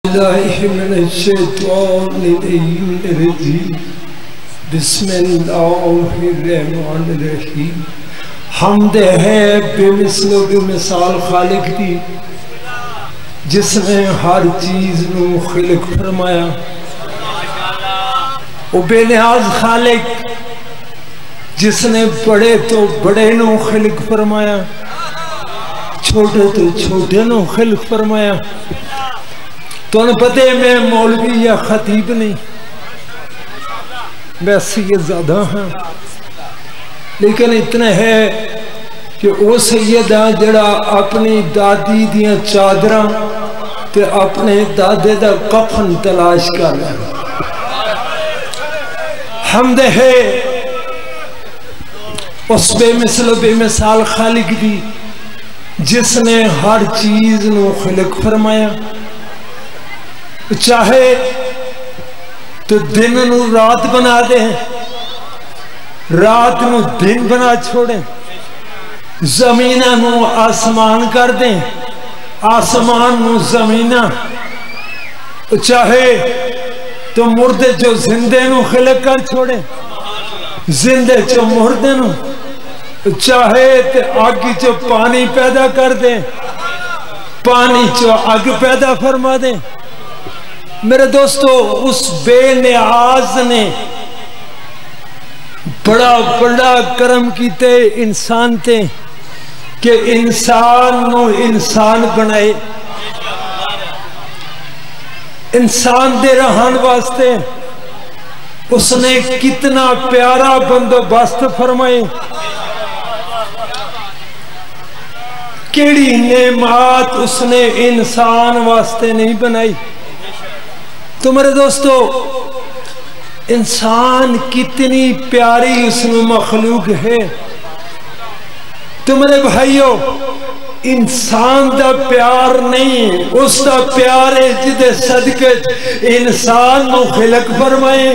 من الشیطان الرجیم بسم اللہ الرحمن الرحیم حمد ہے بے مثل و بے مثال خالق دی جس نے ہر چیز نو خلق فرمایا او بے نیاز خالق جس نے بڑے تو بڑے نو خلق فرمایا چھوٹے تو چھوٹے نو خلق فرمایا تو انہیں پتہ ہے میں مولوی یا خطیب نہیں میں سید زیادہ ہاں لیکن اتنا ہے کہ وہ سیدہ جڑا اپنی دادی دیاں چادراں تے اپنے دادے دا کفن تلاش کر رہا حمد ہے اس بے مثل و بے مثال خالق دی جس نے ہر چیز نو خلق فرمایا چاہے تو دن نو رات بنا دے رات نو دن بنا چھوڑیں زمینہ نو آسمان کر دیں آسمان نو زمینہ چاہے تو مردے جو زندے نو خلق کر چھوڑیں زندے جو مردے نو چاہے تو آگی جو پانی پیدا کر دیں پانی جو آگ پیدا فرما دیں میرے دوستو اس بے نیاز نے بڑا بڑا کرم کیتے انسان تے کہ انسان نو انسان بنائے انسان دے رہن واسطے اس نے کتنا پیارا بندوبست فرمائے کیڑی نعمات اس نے انسان واسطے نہیں بنائی تو میرے دوستو انسان کتنی پیاری اس میں مخلوق ہے تو میرے بھائیو انسان دا پیار نہیں اس دا پیار ہے جدے صدقے انسان نو خلق فرمائے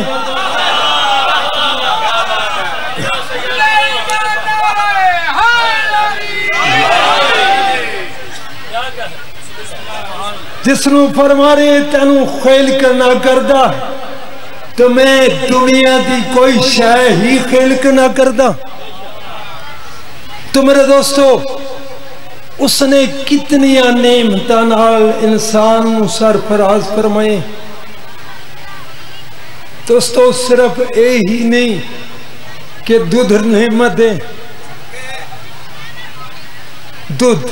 جس نو فرما رہے تینو خیل کرنا کردہ تو میں دنیا دی کوئی شے ہی خیل کرنا کردہ تو میرے دوستو اس نے کتنی نعمتاں نال انسان سرفراز فرمائے دوستو صرف اے ہی نہیں کہ دودھ نعمت ہے دودھ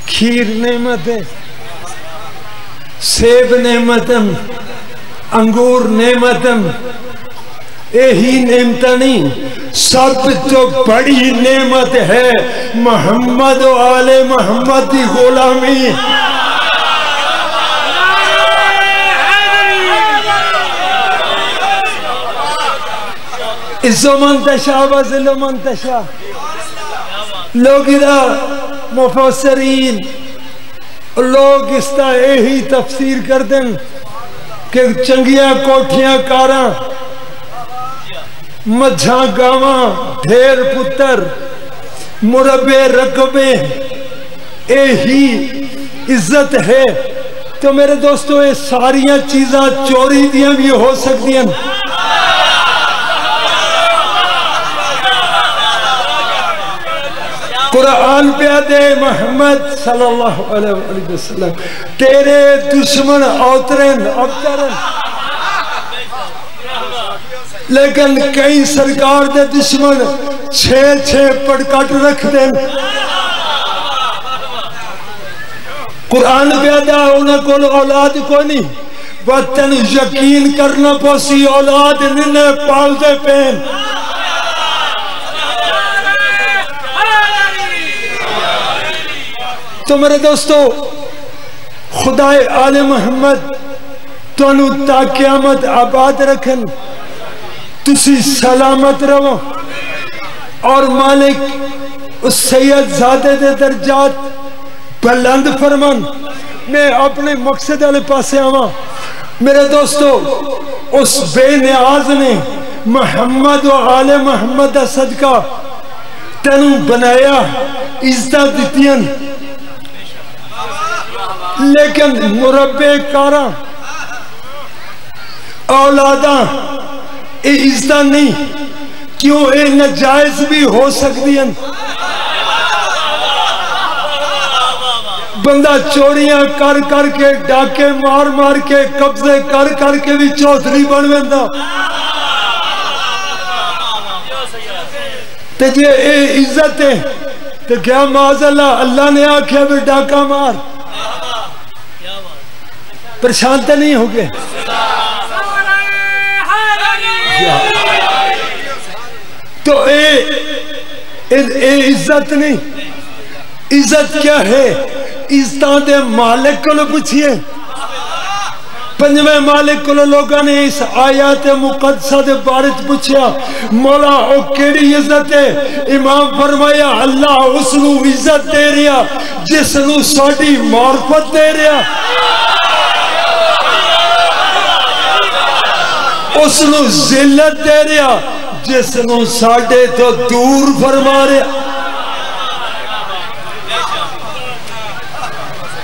کھیر نعمت ہے سیب نعمتم انگور نعمتم یہی نعمت نہیں سب تو بڑی نعمت ہے محمد و آل محمد کی غلامی عزو من تشاء و ذل من تشاء لوگ ادھر مفسرین لوگ اس تا یہی تفسیر کر دیں کہ چنگیاں کوٹھیاں کاراں مجھاں گاواں ڈھیر پتر مربے رقبے یہی عزت ہے تو میرے دوستو یہ ساریاں چیزاں چوری دیاں بھی ہو سکتی ہیں قرآن پہ دے محمد صلی اللہ علیہ وسلم تیرے دشمن اوترن ابترن لیکن کئی سرکار دے دشمن چھے پڑکٹ رکھ دیں قرآن پہ دا انہیں کول اولاد کو نہیں وطن یقین کرنا پوسی اولاد ننے پال دے پین تو میرے دوستو خدا آل محمد تو انو تا قیامت آباد رکھن تسی سلامت رو اور مالک اس سید زادے دے درجات بلند فرمان میں اپنے مقصد علی پاسے آواں میرے دوستو اس بے نیاز نے محمد و آل محمد صدقہ تنو بنایا عزت دیتین لیکن مربے کاراں اولاداں اے عزت نہیں، کیوں اے ناجائز بھی ہو سکتی ہیں۔ بندہ چوریاں کر کر کے، ڈاکے مار مار کے، قبضے کر کر کے بھی چوتھری بن ویندا، تے جے اے عزت ہے تو کیا معاذ اللہ نے آکھیا بھی ڈاکہ مار، پریشان تے نہیں ہو گئے؟ تو اے عزت نہیں، عزت کیا ہے؟ عزتاں دے مالک کو پوچھئے، پنجویں مالک کو لوگوں نے اس آیات مقدسہ دے بارے پوچھیا، مولا او کیڑی عزت ہے؟ امام فرمایا اللہ اس نو عزت دے رہا جس نو ساڈی معرفت دے رہا، اس نو ذلت دے رہا جس نو ساڈے تو دور فرما رہا۔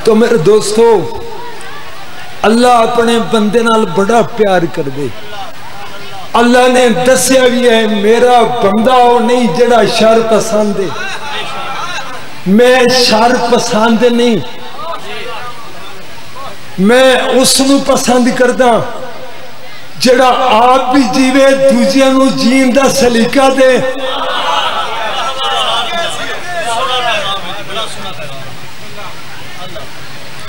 تو میرے دوستو، اللہ اپنے بندے نال بڑا پیار کر دے۔ اللہ نے دسیا بھی ہے میرا بندہ وہ نہیں جڑا شر پسند ہے، میں شر پسند نہیں، میں اس نو پسند کردہ جڑا آپ بھی جیوے دوجیاں نو جین دا سلیقہ دے۔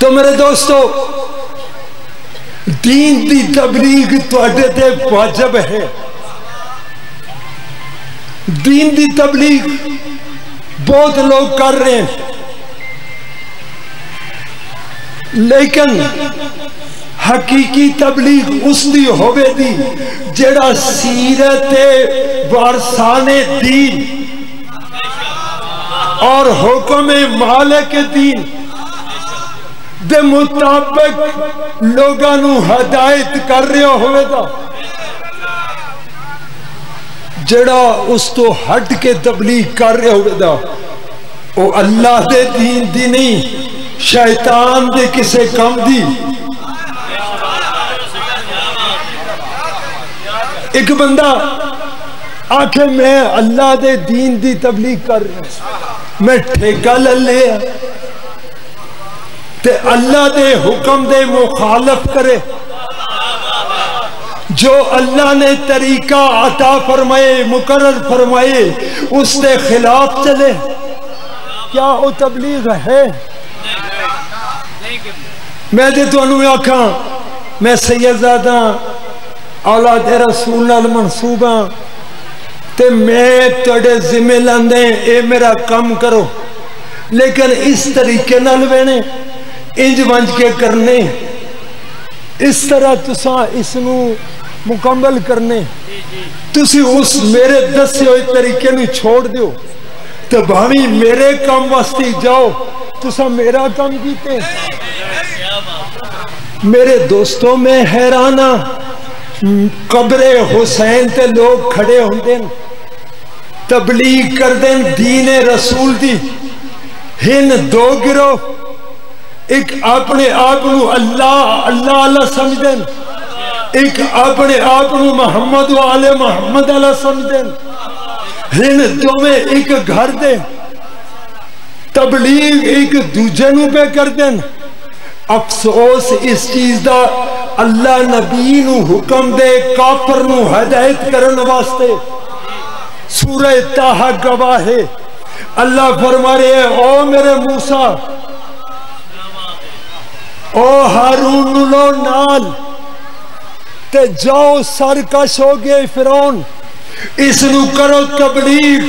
تو میرے دوستو، دین دی تبلیغ تواڈے تے واجب ہے۔ دین دی تبلیغ بہت لوگ کر رہے ہیں، لیکن حقیقی تبلیغ اس دی ہوئے دی جڑا سیرت وارثان دین اور حکم مالک دین دے مطابق لوگاں نو ہدایت کر رہے ہوئے دا، جڑا اس تو ہٹ کے تبلیغ کر رہے ہوئے دا او اللہ دے دین دی نہیں، شیطان دے کسے کم دی۔ ایک بندہ آکھے میں اللہ دے دین دی تبلیغ کر رہا ہوں، میں ٹھیکہ لے لیا تے اللہ دے حکم دے مخالف کرے، جو اللہ نے طریقہ عطا فرمائے مقرر فرمائے اس دے خلاف چلے، کیا وہ تبلیغ ہے؟ میں دے تو انہوں آکھاں میں سیدزادہ اولاد رسول نال منصوبہ تے میں توڑے ذمہ لاندے اے میرا کم کرو، لیکن اس طریقے نال وینے انج ونج کے کرنے، اس طرح تساں اس نو مکمل کرنے، تسی اس میرے دسے ہوئے طریقے نو چھوڑ دیو تو بھاوی میرے کام واسطے جاؤ، تساں میرا کام کیتے۔ میرے دوستوں میں حیرانہ قبر حسین تے لوگ کھڑے ہوں دیں تبلیغ کر دیں دین رسول دی، ہن دو گروہ، ایک اپنے آپ نو اللہ سمجھ دیں، ایک اپنے آپ نو محمد و آل محمد اللہ سمجھ دیں، ہن دو میں ایک گھر دے تبلیغ ایک دوجہ نو پہ کر دیں۔ افسوس اس چیز دا، اللہ نبی نو حکم دے کافر نو ہدایت کرن واسطے، سورہ طٰہٰ گواہ ہے، اللہ فرما رہے ہیں او میرے موسیٰ او ہارون لو نال تے جاؤ سرکش ہو گئے فرعون، اس نو کرو تبلیغ،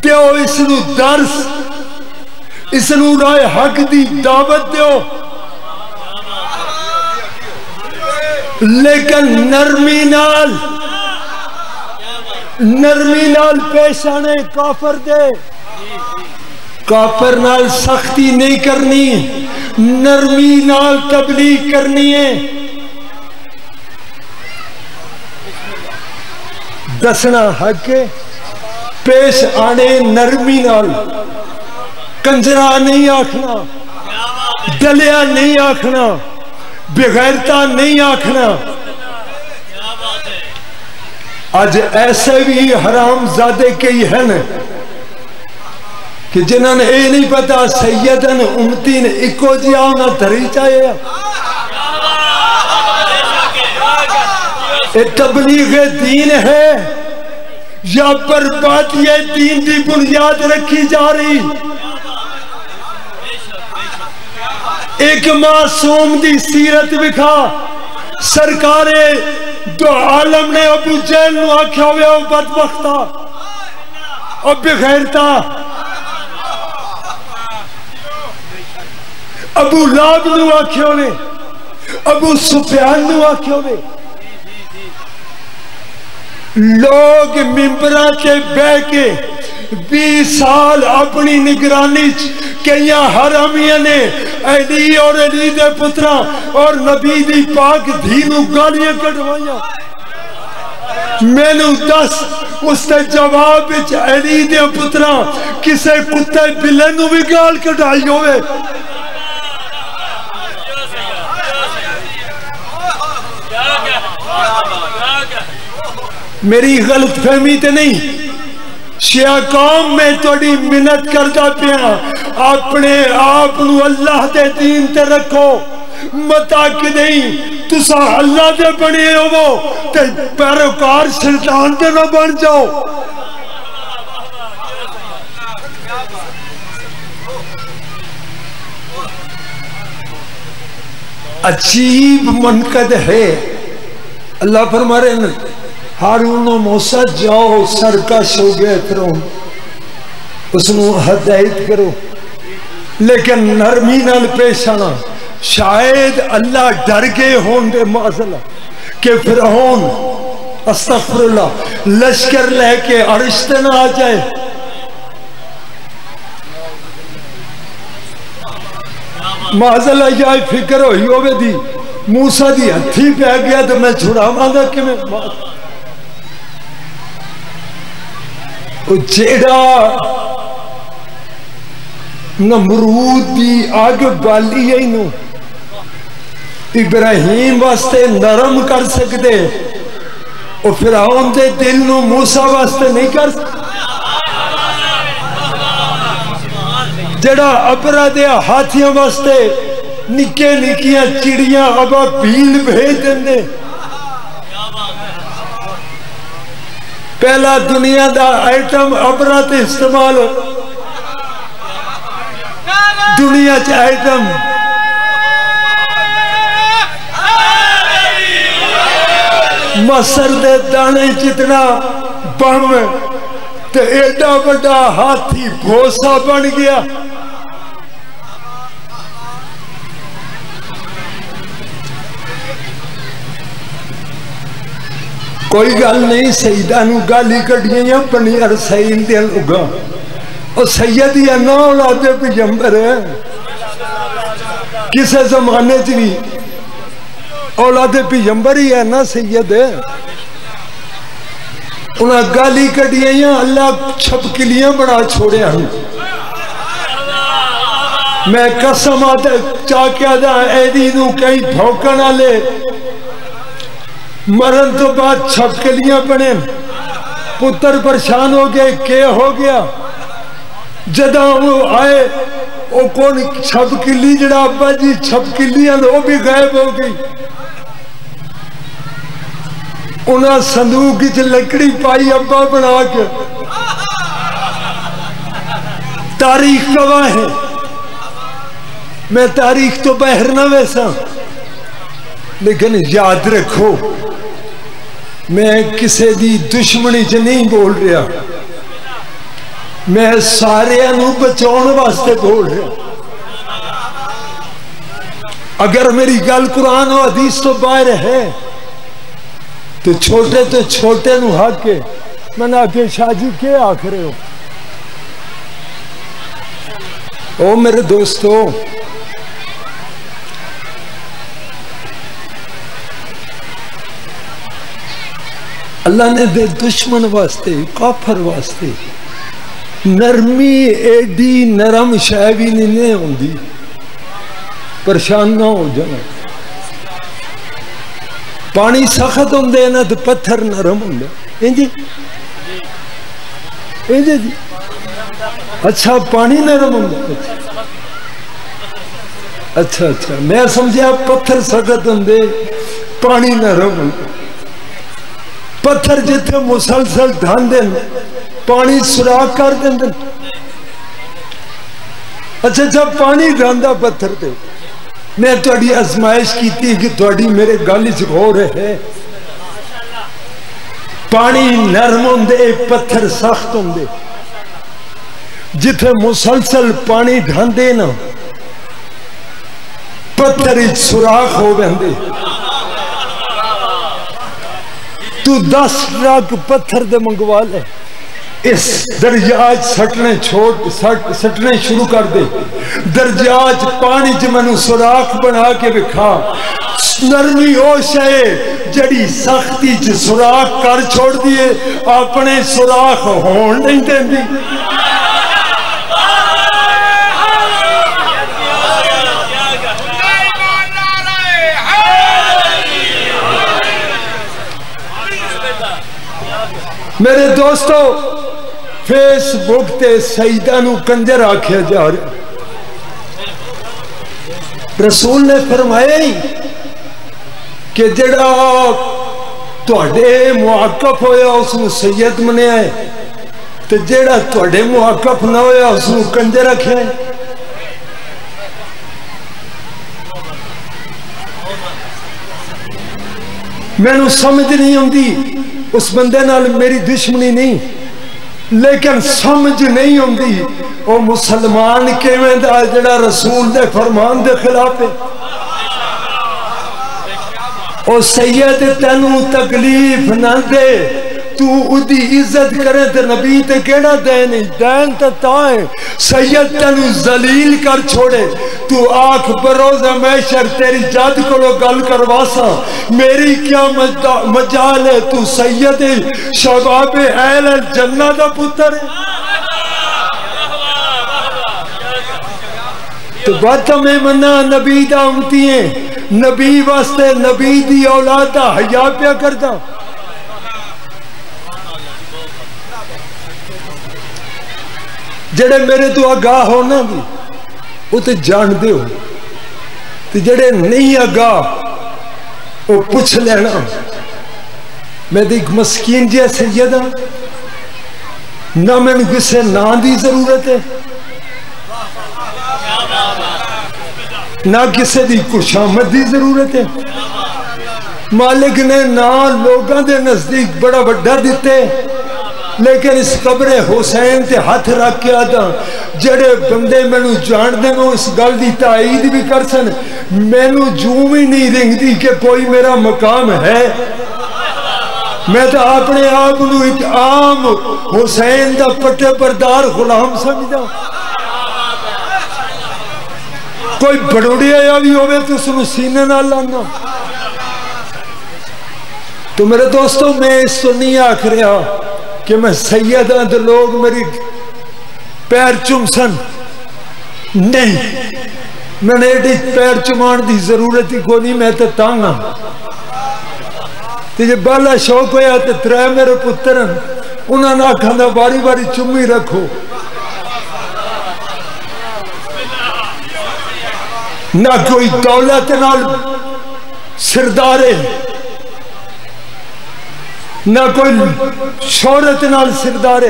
دیو اس نو درس، اس نو رائے حق دی دعوت دیو، لیکن نرمی نال پیش آنے کافر دے، کافر نال سختی نہیں کرنی، نرمی نال تبلیغ کرنی ہے، دسنا حق ہے، پیش آنے نرمی نال، کنجرا نہیں آکھنا، دلیا نہیں آکھنا، بغیرتا نہیں آکھنا۔ آج ایسے بھی حرام زادے کئی ہیں کہ جنہوں نے اے نہیں پتا سیدن امتین اکو جیا انہا دھری چاہے۔ اے تبلیغ دین ہے یا بربادی دین دی بنیاد رکھی جا رہی؟ ایک معصوم دی سیرت بکھا، سرکار دو عالم نے ابو جہل نو آکھیا ہوئے او بدبختہ او بغیرتا، ابو لہب نو آکھیا ہوئے، ابو سفیان نو آکھیا ہوئے۔ لوگ ممبران کے بے کے 20 سال اپنی نگرانی کئیاں حرامیاں نے علی اور علی دے پتران اور نبی دی پاک دھینو گالیاں کٹوائیاں۔ میں نے 10 اس تے جواب وچ علی دے پتران کسے کتے بلے نو بھی گال کٹائی ہوئے۔ میری غلط فہمی تے نہیں، شیعہ قوم میں توڑی منت کردہ پیا اپنے آپ نو اللہ دے دین تے رکھو، متا کہ نہیں تسا اللہ دے بنے ہو تے پیروکار شیطان دے نہ بن جاؤ۔ عجیب منقد ہے، اللہ فرما رہے ہیں ہارون و موسیٰ جاؤ سرکش ہو گئے فرعون، اس نو ہدایت کرو لیکن نرمی نال پیش آنا۔ شاید اللہ ڈر گئے ہوں دے معذلہ کہ فرعون استغفر اللہ لشکر لے کے عرش تے نہ آ جائے۔ معذلہ یا فکر ہوئی ہوئے دی موسیٰ دی ہتھی پہ گیا تو میں چھڑا مانگا کہ میں جیڑا نمرود دی آگ بالی ہے انہوں ابراہیم واسطے نرم کر سکتے اور فرعون دے دل نو موسیٰ واسطے نہیں کر سکتے۔ جڑا ابرا دے ہاتھیاں واسطے نکے نکیاں چڑیاں ابا بیل بھیج دیں۔ پہلا دنیا دا آئٹم ابرات استعمال ہو، دنیا چ آئٹم مصر دے دانے جتنا بم تے ایڈا بڑا ہاتھی بھوسا بن گیا۔ کوئی گل نہیں، سیدہ نو گالی کڑیاں یا بنی ارسائیل دیا لوگا اور سید یا نہ اولاد پیغمبر ہے، کسے زمانے چلی اولاد پیغمبر ہی ہے نا سید ہے۔ انہاں گالی کڑیاں یا اللہ چھپکلیاں بڑا چھوڑے ہوں۔ میں قسم آتا چاہ کیا دا ایدی نو کہیں بھوکنا لے مرن تو بعد چھپکلیاں بنے، پتر پریشان ہو گئے کہ ہو گیا جدہ وہ آئے وہ کون چھپکلی جڑا ابا جی چھپکلیاں وہ بھی غائب ہو گئی۔ انہاں صندوق کی لکڑی پائی ابا بنا کے، تاریخ گواہ ہے، میں تاریخ تو بہر نہ ویسا لیکن یاد رکھو میں کسے دی دشمنی چ نہیں بول رہا، میں سارے انہوں بچاؤن واسطے بول رہا۔ اگر میری گل قرآن و حدیث تو باہر ہے تو چھوٹے نو حق کے میں نے آکے شاہ جی کے آخرے ہو۔ او میرے دوستو، اللہ نے دے دشمن واسطے کافر واسطے نرمی ایڈی نرم شاہ بھی نہیں ہوندی۔ پریشان نہ ہو جانا. پانی سخت ہوندے نا تو پتھر نرم ہوندے. جی جی اچھا پانی نرم ہوندے. اچھا اچھا میں سمجھا پتھر سخت ہوندے پانی نرم ہوندے. پتھر جتھے مسلسل ڈھاندے پانی سوراخ کر دیندے. اچھا اچھا پانی ڈھاندا پتھر تے. میں تھوڑی آزمائش کی کہ تھوڑی میرے گل چ غور ہے. پانی نرم ہوندے پتھر سخت ہوندے. جتھے مسلسل پانی ڈھاندے نا پتھر سوراخ ہو ویندے. تو 10 ٹرک پتھر دے منگوا لے اس درجاج سٹنے شروع کر دے. درجاج پانی چ مینوں سوراخ بنا کے وکھا. نرمی او شے جڑی سختی چ سوراخ کر چھوڑ دیے اپنے سوراخ ہون نہیں دیندی. میرے دوستو فیس بک تے سیدہ نو کنجر آکھیا جا رہا. رسول نے فرمایا ہی کہ جڑا تواڈے موقف ہویا اس نو سید منیا ہے تے جڑا تواڈے موقف نہ ہویا اس نو کنجر آکھیا ہے. میں نو سمجھ نہیں ہوندی اس بندے نال میری دشمنی نہیں لیکن سمجھ نہیں ہوندی او مسلمان کیویں دا جڑا رسول دے فرمان دے خلاف ہے. او سید تینوں تکلیف نہ دے تو اودی عزت کرے تے نبی تے کیڑا دین دین تے تاں سید تینوں ذلیل کر چھوڑے تو آنکھ بروز محشر تیری جد کولو گل کرواسا میری کیا مجال ہے. تو سید شباب اہل الجنہ دا پتر ہے. تو بات میں منا نبی دا امتی ہیں نبی واسطے نبی دی اولاد دا حیا پیا کردا. جڑے میرے تو آگاہ ہونا بھی وہ تو جان دے ہو تو جڑے نہیں آگاہ وہ پوچھ لینا. میں دیکھ مسکین جی سید ہاں نہ میں نے کسے نام دی ضرورت ہے نہ کسے دی خوشامد دی ضرورت ہے. مالک نے نام لوگاں دے نزدیک بڑا بڑا دیتے لیکن اس قبر حسین تے ہاتھ رکھ کے آدھا جڑے بندے میں نو جان دے میں اس گل دی تائید بھی کر سن میں نو جوں ہی نہیں رنگ دی کہ کوئی میرا مقام ہے. میں تو اپنے آپ نو ایک عام حسین دا پٹے بردار غلام سمجھدا. کوئی بڑوڑی آیا بھی ہوئے تو سنو سینے نہ لانا. تو میرے دوستوں میں اس تو نہیں آکھ رہا کہ میں سید ہاں تو لوگ میری پیر چم سن نہیں. میں نے ایڈی پیر چمان دی ضرورت ہی کو نہیں. میں تو تانگ ہاں تجھے بالا شوق ہویا تو ترے میرے پتر ہیں انہاں نہ کھانا باری باری چمی رکھو. نہ کوئی دولت نال سردارے نہ کوئی شہرت نال سردارے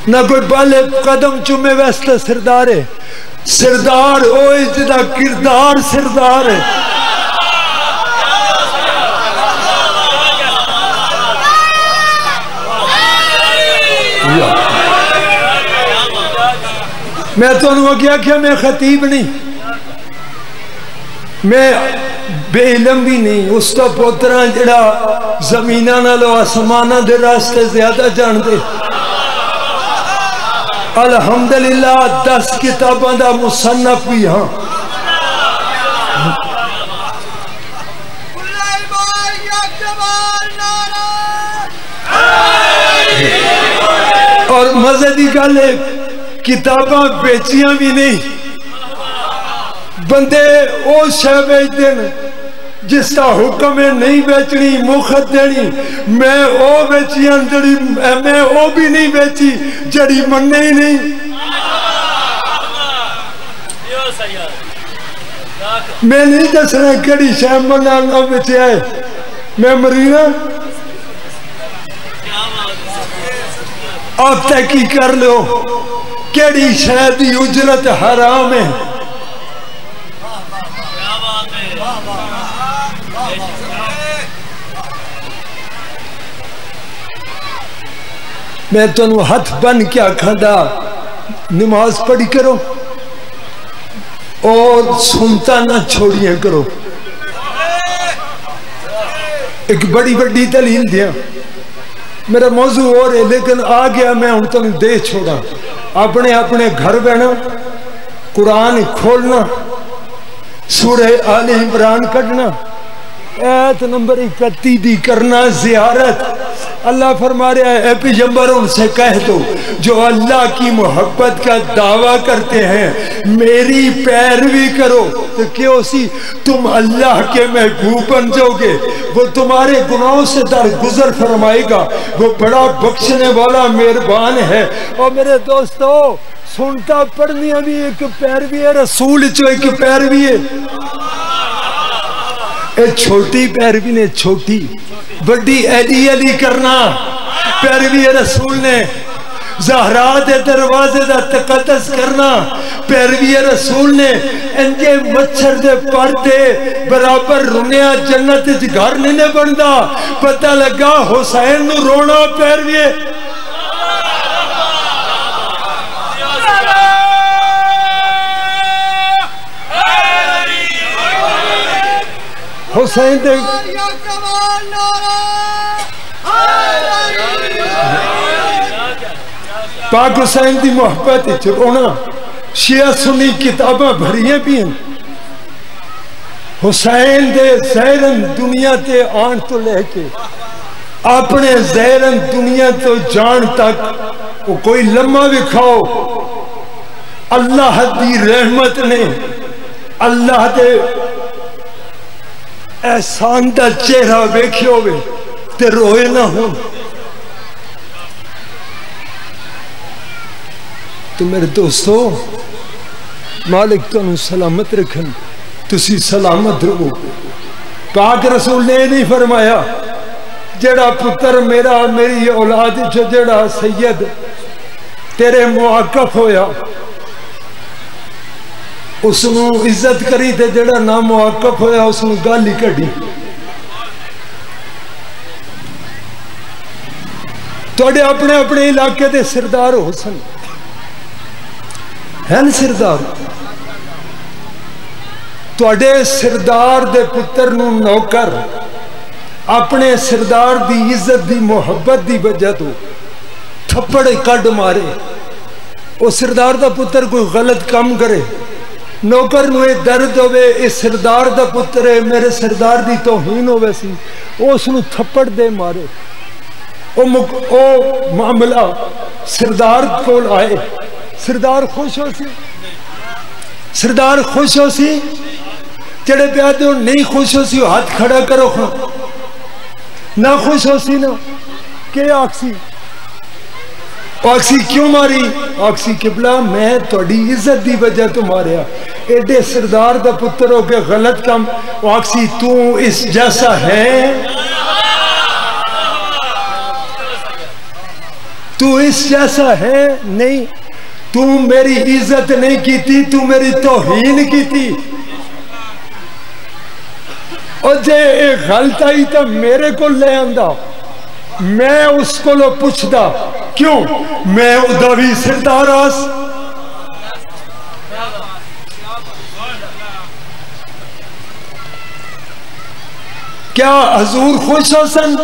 نہ کوئی بالے قدم چومے ویستے سردارے. سردار ہوئے جدا کردار سردار ہے. میں تو انہوں کیا کہ میں خطیب نہیں میں بے علم بھی نہیں. اس کا پوتران جڑا زمینہ نہ لو آسمانہ دے راستے زیادہ جان دے. الحمدللہ 10 کتاباں دا مصنف بھی ہاں. اور مزے دی گل ہے کتاباں بیچیاں بھی نہیں بندے او شے بیچ دین جس کا حکم ہے نہیں بیچنی مفت دینی، میں او بیچیاں جڑی میں او بھی نہیں بیچی جڑی مننے ہی نہیں۔ میں نہیں دسنا کیڑی شے مننا نہ بیچیا ہے، میں مرینا آپ تحقیق کر لو کیڑی شے دی اجرت حرام ہے۔ میں تنو ہاتھ بن کیا کھڑا نماز پڑھی کرو اور سنتا نہ چھوڑیے کرو۔ ایک بڑی بڑی دلیل دیا، میرا موضوع اور ہے لیکن آ گیا میں ہوں تنو دے چھوڑا۔ اپنے اپنے گھر بینا، قرآن کھولنا، سورہ آل عمران کٹنا، ایت نمبر 31 دی کرنا زیارت۔ اللہ فرما رہا ہے اے پیغمبر ان سے کہہ دو جو اللہ کی محبت کا دعویٰ کرتے ہیں میری پیروی کرو تو کیوں سی تم اللہ کے محبوب بن جاؤ گے، وہ تمہارے گناہوں سے درگزر فرمائے گا، وہ بڑا بخشنے والا مہربان ہے۔ اور میرے دوستو سنتا پڑھنی ابھی ایک پیروی ہے، رسول جو ایک پیروی ہے، اے چھوٹی پیروی نے چھوٹی بڑی ایڈی علی کرنا پیروی رسول نے، زہرا دے دروازے دا تقدس کرنا پیروی رسول نے، انجے مچھر دے پردے برابر رنیا جنت گھر نہیں بندا، پتہ لگا حسین نو رونا پیروی حسین دے پاک حسین دی محبت رونا۔ شیعہ سنی کتاباں بھریے بھی ہیں، حسین دے زہرن دنیا تے آن تو لے کے اپنے زہرن دنیا تو جان تک وہ کوئی لمحہ بھی کھاؤ اللہ دی رحمت نے اللہ دے احسان دا چہرہ ویکھے ہوئے تے روئے نہ ہوں۔ تو میرے دوستو مالک تنو سلامت رکھن، تسی سلامت رہو۔ پاک رسول نے نہیں فرمایا جڑا پتر میرا میری اولاد جڑا سید تیرے موقف ہویا اس نو عزت کری تے جڑا نہ موقف ہویا اس نو گالی کڑی۔ توڑے اپنے اپنے علاقے دے سردار ہو سن ہیں سردار، توڑے سردار دے پتر نو نوکر اپنے سردار دی عزت دی محبت دی وجہ تو تھپڑ کڈ مارے، وہ سردار دا پتر کوئی غلط کام کرے نوکر نو درد ہوئے اس سردار دا پتر ہے میرے سردار دی توہین ہوئے سی اس نو تھپڑ دے مارے۔ او معاملہ سردار کول آئے، سردار خوش ہو سی، سردار خوش ہو سی، جڑے پیادے ہو نہیں خوش ہو سی ہاتھ کھڑا کرو، نہ خوش ہو سی نا کہ آکسی آکسی کیوں ماری؟ آکسی قبلہ میں توڑی عزت دی وجہ تو ماریا، ایڈے سردار دا پتر ہو کے غلط کام، آکسی تو اس جیسا ہے، تو اس جیسا ہے نہیں، تو میری عزت نہیں کی تھی، تو میری توہین کی تھی، اور جے ایک غلط آئی تا میرے کو لے آندہ، میں اس کو لو پوچھدا کیوں میں ادھوی سردار آس۔ کیا حضور خوش ہو سن؟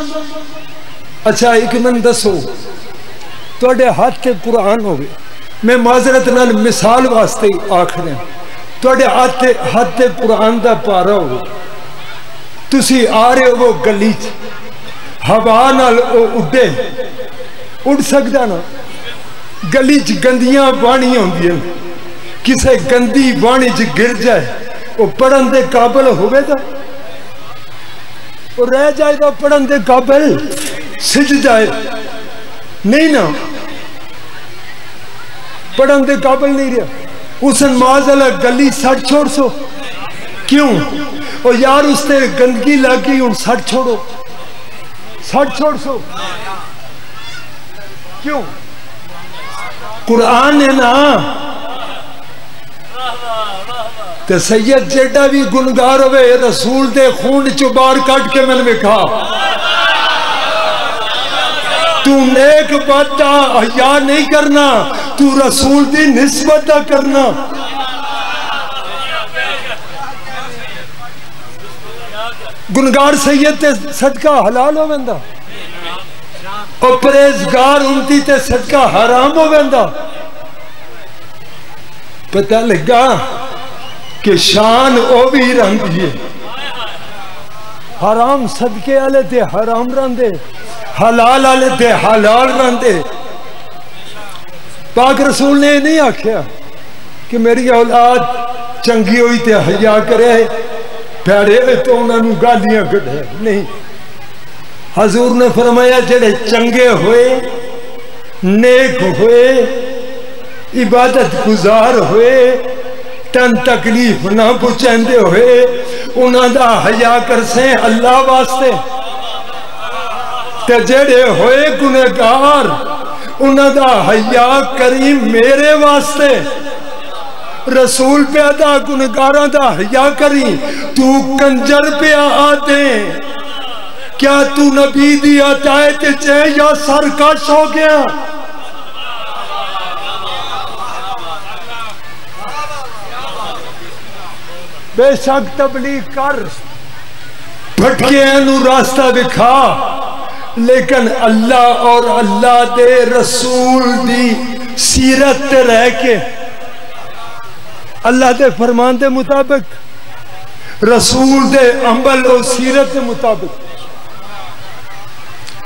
اچھا ایک من دسو توڑے ہاتھ کے قرآن ہوئے، میں معذرت نال مثال واسطے آخر ہیں، توڑے ہاتھ قرآن دا پارا ہوئے، تسی آ رہے ہو گلی چ ہوا نال اڈے اڑ سکتا نا، گلی چ گندیاں بانی ہوندی ہیں، کسے گندی بانی چ گر جائے وہ پڑھن دے قابل ہوئے دا وہ رہ جائے دا پڑھن دے قابل سج جائے نہیں نا پڑھن دے قابل نہیں رہا حسن معاذ اللہ گلی سٹ چھوڑ سو کیوں اور یار اس تے گندگی لگی ان سٹ چھوڑو سٹ چھوڑ سو کیوں قرآن ہے نا تے سید جیڑا بھی گنگار ہوئے رسول دے خون چبار کٹ کے میں نے کھا تو نیک بات دا حیا نہیں کرنا تو رسول دی نسبت دا کرنا گنگار سید تے صدقہ حلال ہو بندہ اور پریزگار انتی تے صدقہ حرام ہو بندہ پتہ لگا کہ شان او بھی رنگ ہے حرام صدقے آلے تے حرام رندے حلال آلے تے حلال رندے پاک رسول نے نہیں آکھیا کہ میری اولاد چنگی ہوئی تے حیا کرے پیڑے تو انہوں نے گالیاں کٹھے نہیں حضور نے فرمایا جڑے چنگے ہوئے نیک ہوئے عبادت گزار ہوئے تن تکلیف نہ پہنچاندے ہوئے انہاں دا حیا کرسیں اللہ واسطے تے جڑے ہوئے گنہگار انہاں دا حیا کری میرے واسطے رسول پہ آدھا گنہگاراں دا حیا کری تو کنجر پہ آتے کیا تو نبی دی عطایت چاہے یا سرکش ہو گیا بے شک تبلیغ کر بھٹکے انو راستہ دکھا لیکن اللہ اور اللہ دے رسول دی سیرت تے رہ کے اللہ دے فرمان دے مطابق رسول دے عمل اور سیرت دے مطابق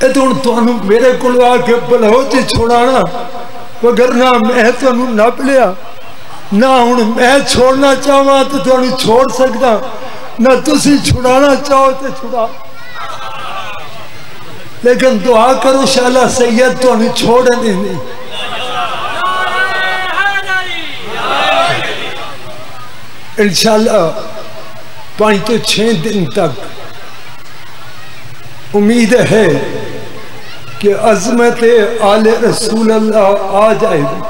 اے تو میرے کو آ کے بلہوچ چھوڑانا وگرنہ میں تو نپ لیا نہ ہوں میں چھوڑنا چاہوا تو تمہیں چھوڑ سکتا نہ تسی چھڑانا چاہو تو چھڑا لیکن دعا کرو شاءاللہ سید تمہیں چھوڑے نہیں انشاءاللہ 5 تو 6 دن تک امید ہے کہ عظمت آل رسول اللہ آ جائے گی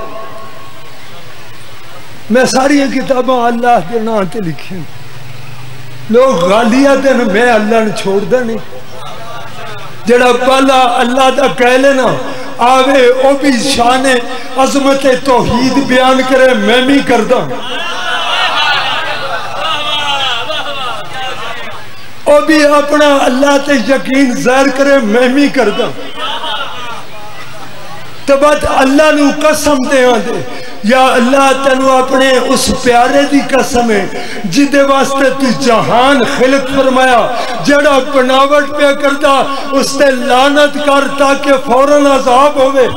میں ساری کتاباں اللہ کے نام تے لکھیں لوگ غالیہ دن میں اللہ نے چھوڑ دے نہیں جڑا پہلا اللہ دا کہہ لینا آوے او بھی شان عظمت توحید بیان کرے میں بھی کردہ او بھی اپنا اللہ تے یقین ظاہر کرے میں بھی کردہ تو بعد اللہ نے قسم دے آدھے یا اللہ تنو اپنے اس پیارے دی قسم ہے جدے واسطے تو جہان خلق فرمایا جڑا بناوٹ پہ کرتا اس تے لعنت کر تاکہ فوراً عذاب ہوئے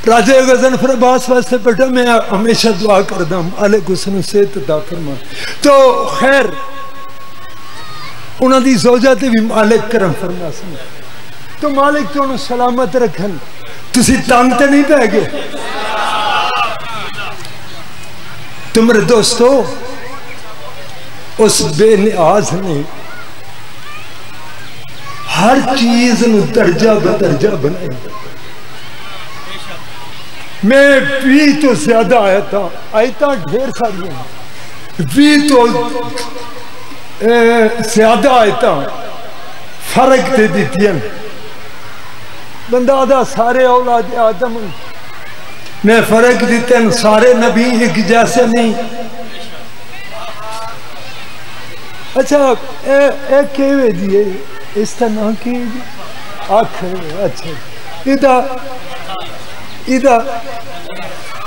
راجے غضنفر عباس واسطے بیٹا میں ہمیشہ دعا کردہ ہوں علیہ حسن صحت عطا فرما تو خیر انہاں دی زوجہ تے بھی مالک کرم فرما سنا تو مالک تو انہوں سلامت رکھن تسی تنگ تے نہیں پہ گئے تمہارے دوستو اس بے نیاز نے ہر چیز نو درجہ بدرجہ بنائی میں 20 تو زیادہ آیتاں ڈھیر ساری ہیں 20 تو زیادہ آیتاں فرق دے دیتی ہیں بندہ آدھا سارے اولاد آدم میں فرق دیتے ہیں سارے نبی ایک جیسے نہیں اچھا ایک کیوے دیئے اس طرح کیوے دیئے آخر اچھا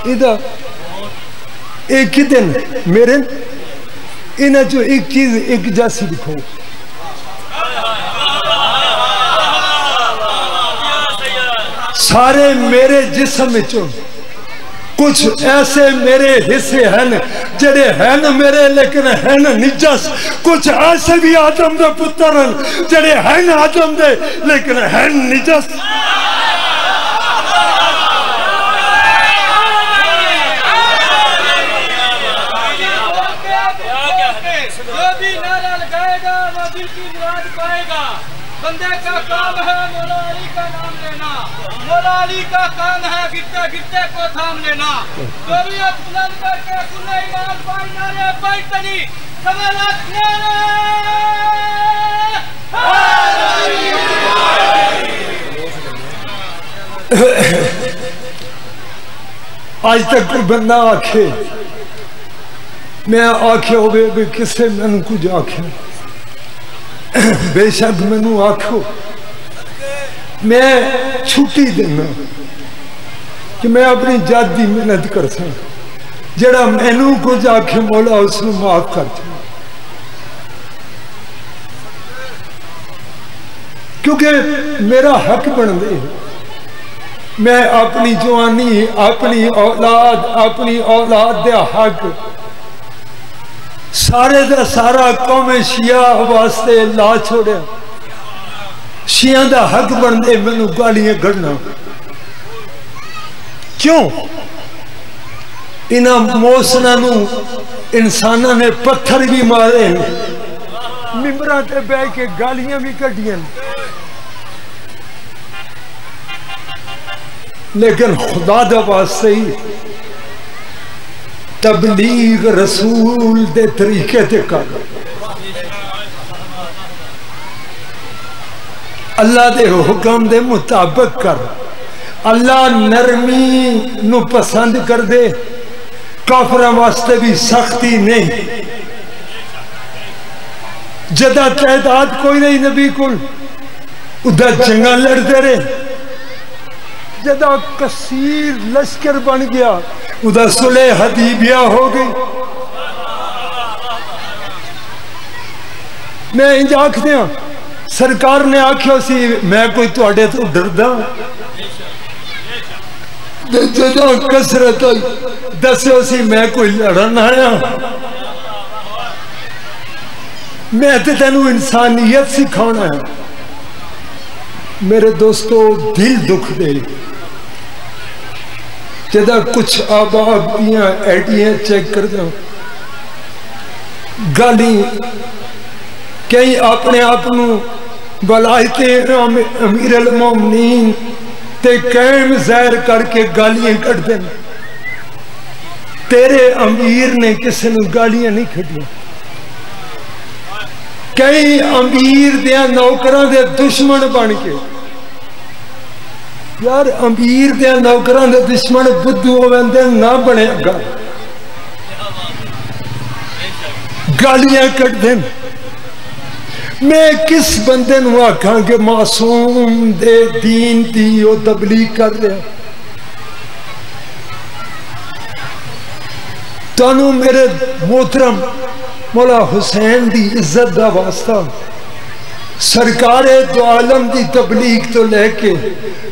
ادھا ایک ہی دن میرے انہیں جو ایک چیز ایک جیسی دکھو سارے میرے جسم میں چون کچھ ایسے میرے حصے ہیں جڑے ہیں میرے لیکن ہیں نجس، کچھ ایسے بھی آدم دے پتر ہیں جڑے ہیں آدم دے لیکن ہیں نجس۔ بندے کا کام ہے مولا علی کا نام لینا، مولا علی کا کام ہے گرتے گرتے کو تھام لینا۔ ضروریت بلند کر کے سنہ ایمان پائی نعرے بیتنی سوالات نعرے آج تک کوئی بندہ آکھے میں آکھے ہوئے بھی کسے میں نے کچھ آکھے، بے شک میں نے آکھو میں چھوٹی دینا کہ میں اپنی جادی محنت کر سا، جڑا میں نے کچھ آکھے مولا اس نے معاف کر دیا، کیونکہ میرا حق بن دے میں اپنی جوانی اپنی اولاد دے حق سارے دا سارا قوم شیعہ واسطے لا چھوڑیا، شیعہ دا حق بن دے میں نے گالیاں گڑنا، کیوں انہاں موسنا نو انسانہ نے پتھر بھی مارے ممبران تے بے کے گالیاں بھی کٹیاں، لیکن خدا دا واسطے ہی تبلیغ رسول دے طریقے تے کر، اللہ دے حکم دے مطابق کر، اللہ نرمی نو پسند کر دے، کافرہ واسطے بھی سختی نہیں، جدہ تعداد کوئی نہیں نبی کل ادھر جنگاں لڑتے رہے، جدہ کثیر لشکر بن گیا ادھر صلح حدیبیہ ہو گئی۔ میں انجا آکھتے ہیں سرکار نے آکھیا سی میں کوئی توڑے تو ڈردہ جدہ کسرت دسے سی میں کوئی لڑن آیا، میں تے تینوں انسانیت سکھانا ہے۔ میرے دوستو دل دکھ دے جدہ کچھ آباب دیاں ایڈیاں چیک کر جاؤں، گالی کئی اپنے آپنوں ولایت امیر المومنین تے قائم ظاہر کر کے گالیاں کٹ دیں، تیرے امیر نے کسی نے گالیاں نہیں کھڑیاں، کئی امیر دیاں نوکران دے دشمن بن کے، یار امیر دیاں نوکران دے دشمن بدھو ہوندے نہ بنے گا، گالیاں کٹ دیں۔ میں کس بندے نو آکھاں کہ معصوم دے دین دی او تبلیغ کر رہا، تانوں میرے محترم مولا حسین دی عزت دا واسطہ سرکار دو عالم دی تبلیغ تو لے کے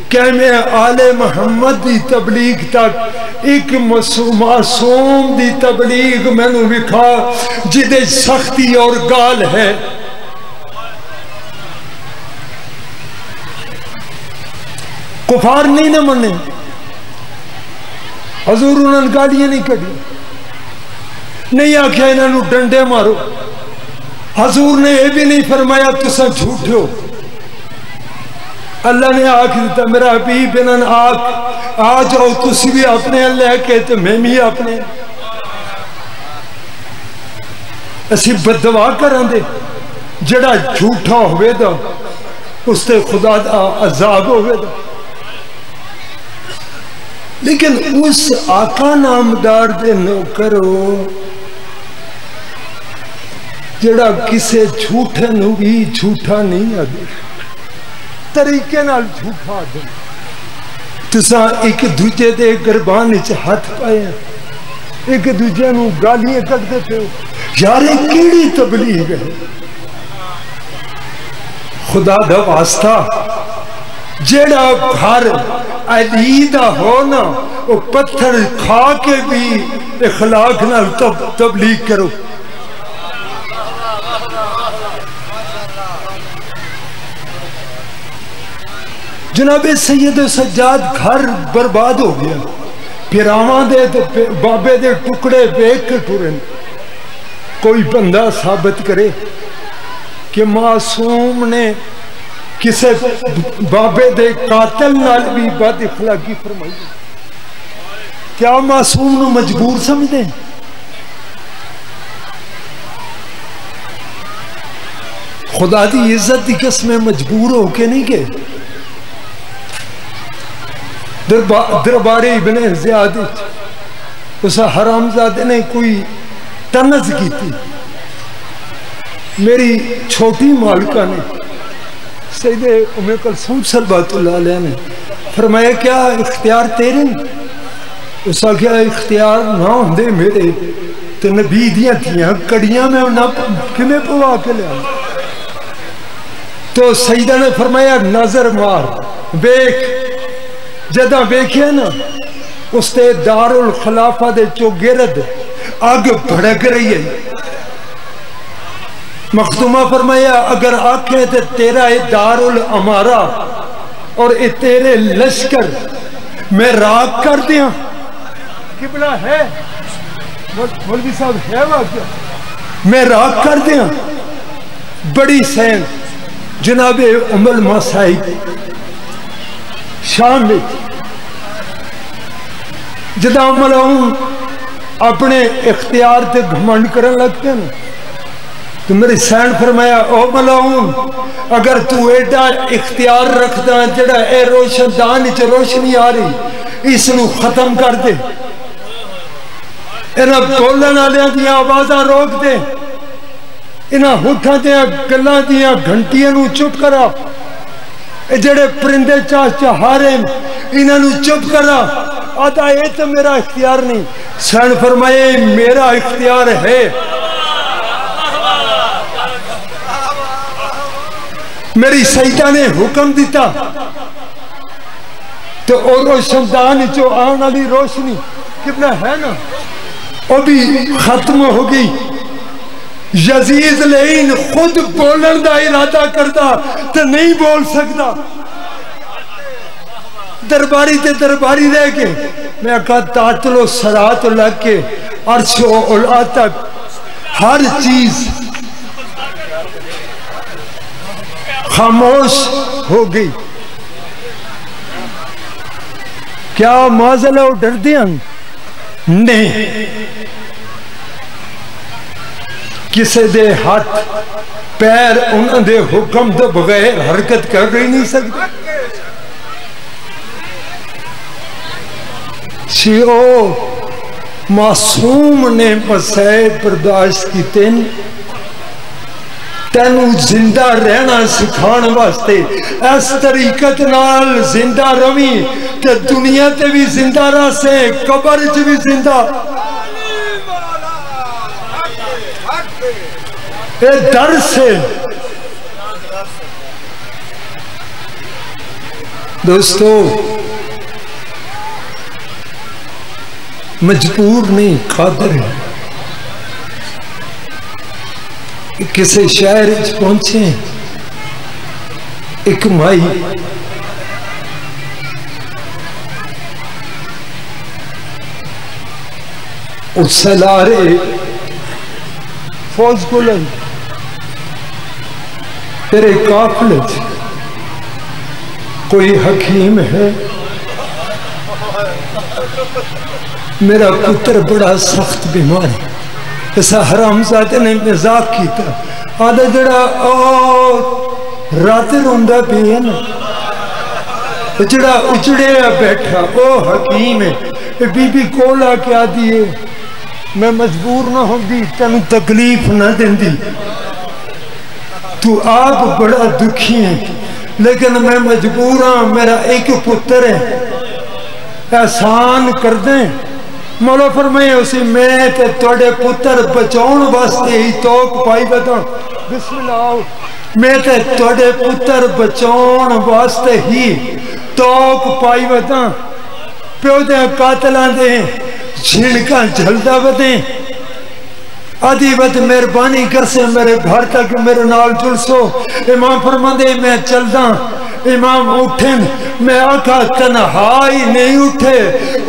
کہنے آل محمد دی تبلیغ تک ایک معصوم دی تبلیغ میں نے لکھا جدے سختی اور گال ہے، کفار نہیں نہ منے، حضور انہوں نے گالیاں نہیں کڑی، نہیں آکھیا انہوں ڈنڈے مارو، حضور نے یہ بھی نہیں فرمایا تسا جھوٹے ہو، اللہ نے آکھ دیتا میرا حبیب انہوں آ جاؤ تسی بھی اپنے اللہ کہتے میں بھی اپنے، اسی بددعا کران دے جڑا جھوٹا ہوئے دا اس تے خدا دا عذاب ہوئے دا، لیکن اس آقا نامدار دے نوکر ہو جڑا کسے جھوٹے نو بھی جھوٹا نہیں آدھے، طریقے نال جھوٹا آدھے، تساں ایک دوجے دے گربان اچ ہاتھ پائے، ایک دوجے نو گالیاں کٹ دیتے ہو، یار کیڑی تبلیغ ہے؟ خدا دا واسطہ جیڑا گھر علی دا ہونا وہ پتھر کھا کے بھی اخلاق نال تبلیغ کرو. جناب سید سجاد گھر برباد ہو گیا، پیراواں دے بابے دے ٹکڑے ویکھ کے ٹرن. کوئی بندہ ثابت کرے کہ معصوم نے کسے بابے دے قاتل نال بھی بد اخلاقی فرمائی؟ کیا معصوم نو مجبور سمجھدے؟ خدا دی عزت دی قسمیں مجبور ہو کے نہیں گئے. دربار ابن زیاد اس حرامزادے نے کوئی تنز کی تھی. میری چھوٹی مالکہ نے سید ام کلثوم صلوات اللہ علیہ نے فرمایا کیا اختیار تیرے؟ اس کا کیا اختیار نہ ہوندے میرے تو نبی دیاں تھیاں کڑیاں میں نہ کمیں پوا کے لیا. تو سیدہ نے فرمایا نظر مار بیک. جدہ بیکھے نا اس تے دار الخلافہ دے چو گرد آگ بھڑک رہی ہے. مختومہ فرمایا اگر آنکھیں تے تیرا اے دار الامارہ اور اے تیرے لشکر میں راک کر دیا. قبلہ ہے مولوی صاحب ہے واقعہ میں راک کر دیا. بڑی سین جناب ام المصائب شام میں جدہ ملعون اپنے اختیار تے گھمنڈ کرن لگتے ہیں تو میری سین فرمایا او ملعون اگر تو ایڈا اختیار رکھتا جڑا اے روشن دان چ روشنی آ رہی اس نو ختم کر دے. انہاں بولن والیاں دیاں آوازاں روک دے. انہاں ہوٹھاں دیاں گلاں دیاں گھنٹیاں نو چپ کرا. جڑے پرندے چاہ چہارے انہاں نو چپ کرا. آدھا اے تو میرا اختیار نہیں. سین فرمائے میرا اختیار ہے. میری سیدہ نے حکم دیتا تو اور روشندان جو آن والی روشنی کتنا ہے نا وہ بھی ختم ہو گئی. یزید لین خود بولن دا ارادہ کرتا تو نہیں بول سکتا. درباری تے درباری رہ کے میں کہا تعطل و سرات لگ کے عرش و علا تک ہر چیز خاموش ہو گئی. کیا معذلہ ڈر دیا؟ نہیں. کسے دے ہاتھ پیر انہوں دے حکم دے بغیر حرکت کر رہی نہیں سکتے. شیعو معصوم نے مسائل برداشت کی تینو زندہ رہنا سکھان واسطے اس طریقت نال زندہ روی کہ دنیا تے بھی زندہ رہ سے قبر چ بھی زندہ. اے در سے دوستو مجبور نہیں قادر ہے. کسی شہر پہنچے ایک مائی اس سلارے فوج کو لئی تیرے قافلے کوئی حکیم ہے؟ میرا پتر بڑا سخت بیمار ہے. ایسا حرامزادے نے مزاق کیتا آدھا جڑا رات روندہ پہ ہے نا جڑا اجڑے بیٹھا او حکیم ہے. بی بی کولا کیا دیئے میں مجبور نہ ہوں گی تنو تکلیف نہ دیں دی. تو آپ بڑا دکھی ہیں لیکن میں مجبور ہوں میرا ایک پتر ہے احسان کر دیں. مولا فرمائے اسی میں تے توڑے پتر بچاؤن واسطے ہی توک پائی بتاؤں. بسم اللہ میں تے توڑے پتر بچاؤن واسطے ہی توک پائی بتاؤں. پیو دے قاتلان دے چھڑکاں جھلدا ودیں آدھی وقت مہربانی کر سے میرے گھر تک میرے نال جلسو امام فرماندے میں چلدا امام اٹھن میں آکھا تنہائی نہیں اٹھے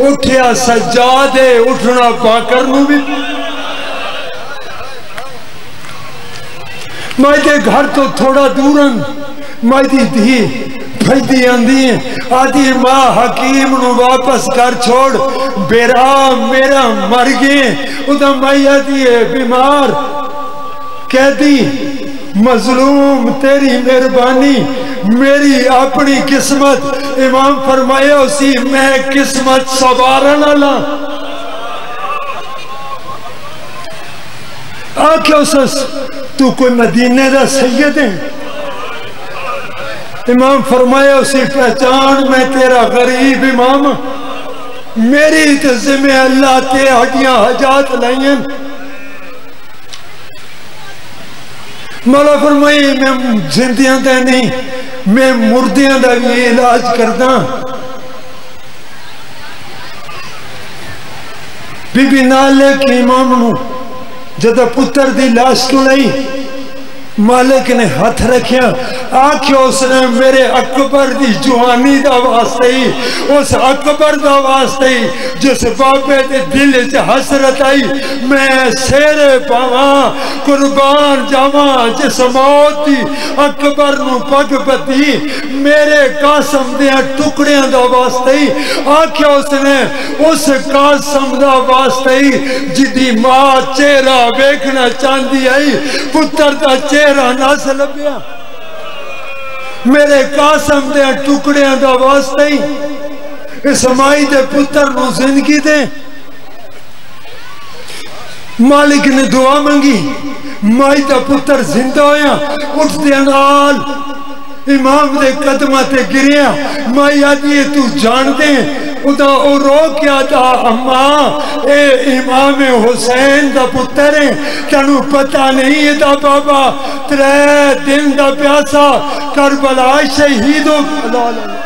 اٹھیا سجادے اٹھنا باکر نو بھی میں دے گھر تو تھوڑا دورن میں دی بھجدی آندی آدھی ماں حکیم نو واپس کر چھوڑ بیرا میرا مر گئے ادھا مائی آدھی ہے بیمار کہہ دی مظلوم تیری مہربانی میری اپنی قسمت امام فرمایا اسی میں قسمت سوارن اللہ آکھے اسس تو کوئی مدینے دا سید ہے امام فرمایا اسی پہچان میں تیرا غریب امام میری ذمہ اللہ تے ہڈیاں حجات لائیں مولا فرمائی میں زندیاں دے نہیں میں مردیاں دا بھی علاج کردہ بی بی نالے کی امام نو جدہ پتر دی لاش تو لئی مالک نے ہاتھ رکھیا آکھیا اس نے میرے اکبر دی جوانی دا واسطے ہی اس اکبر دا واسطے ہی جس بابے دے دل سے حسرت آئی میں سیرے پاواں قربان جاواں جس موت دی اکبر نو پگ پتی میرے قاسم دیا ٹکڑیاں دا واسطے ہی آکھیا اس نے اس قاسم دا واسطے ہی جدی ماں چہرہ بیکھنا چاندی آئی پتر دا چہرہ نہ سے لبیا میرے قاسم دے ٹکڑیاں دا واسطے ہی اس مائی دے پتر نو زندگی دے مالک نے دعا منگی مائی دا پتر زندہ ہویا اٹھ دے نال امام دے قدمہ تے گریا مائی آدھی تو جان دے ادا او رو کیا دا اماں اے امام حسین دا پتر ہے تنو پتہ نہیں ہے دا بابا 3 دن دا پیاسا کربلا شہیدوں اللہ